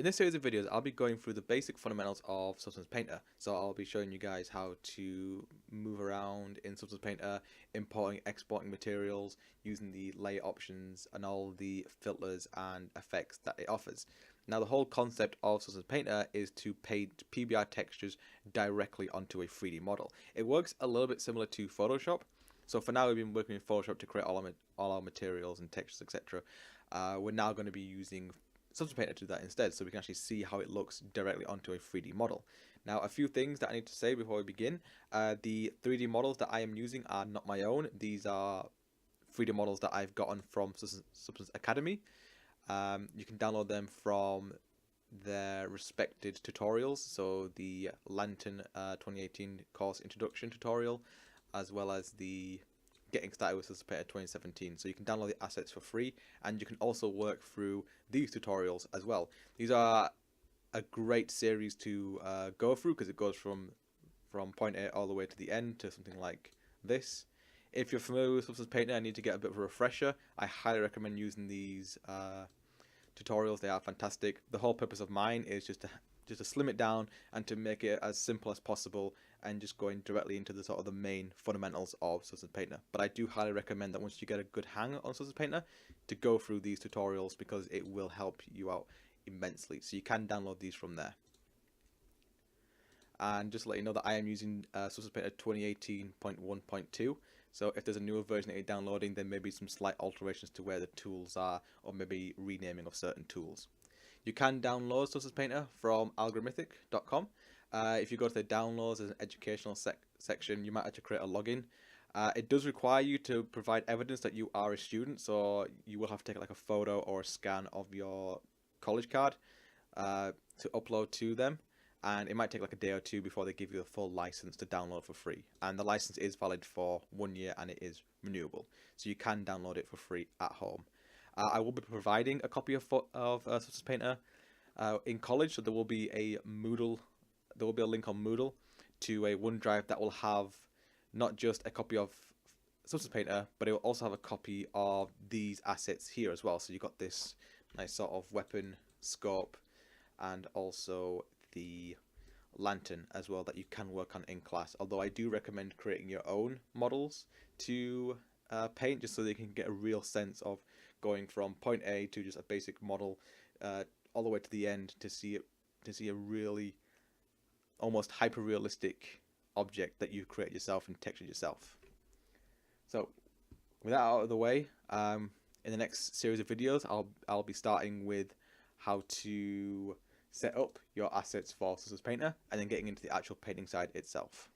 In this series of videos, I'll be going through the basic fundamentals of Substance Painter. So I'll be showing you guys how to move around in Substance Painter, importing, exporting materials, using the layer options and all the filters and effects that it offers. Now the whole concept of Substance Painter is to paint PBR textures directly onto a 3D model. It works a little bit similar to Photoshop. So for now we've been working in Photoshop to create all our materials and textures, etc. We're now going to be using Substance Painter to do that instead, so we can actually see how it looks directly onto a 3D model. Now, a few things that I need to say before we begin. The 3D models that I am using are not my own. These are 3D models that I've gotten from Substance Academy. You can download them from their respected tutorials, so the Lantern 2018 course introduction tutorial, as well as the Getting Started with Substance Painter 2017. So you can download the assets for free, and you can also work through these tutorials as well. These are a great series to go through because it goes from point A all the way to the end to something like this. If you're familiar with Substance Painter and need to get a bit of a refresher, I highly recommend using these tutorials. They are fantastic. The whole purpose of mine is just to slim it down and to make it as simple as possible, and just going directly into the sort of the main fundamentals of Substance Painter. But I do highly recommend that once you get a good hang on Substance Painter, to go through these tutorials because it will help you out immensely. So you can download these from there. And just to let you know that I am using Substance Painter 2018.1.2. So if there's a newer version that you're downloading, there may be some slight alterations to where the tools are, or maybe renaming of certain tools. You can download Substance Painter from algorithmic.com. If you go to the downloads as an educational section, you might have to create a login. It does require you to provide evidence that you are a student, so you will have to take like a photo or a scan of your college card to upload to them, and it might take like a day or two before they give you a full license to download for free. And the license is valid for 1 year and it is renewable, so you can download it for free at home. I will be providing a copy of Substance Painter in college, so there will be a Moodle. There will be a link on Moodle to a OneDrive that will have not just a copy of Substance Painter, but it will also have a copy of these assets here as well. So you've got this nice sort of weapon scope, and also the lantern as well that you can work on in class. Although I do recommend creating your own models to paint, just so that you can get a real sense of going from point A to just a basic model all the way to the end to see a really almost hyper realistic object that you create yourself and textured yourself. So with that out of the way, in the next series of videos I'll be starting with how to set up your assets for Substance Painter, and then getting into the actual painting side itself.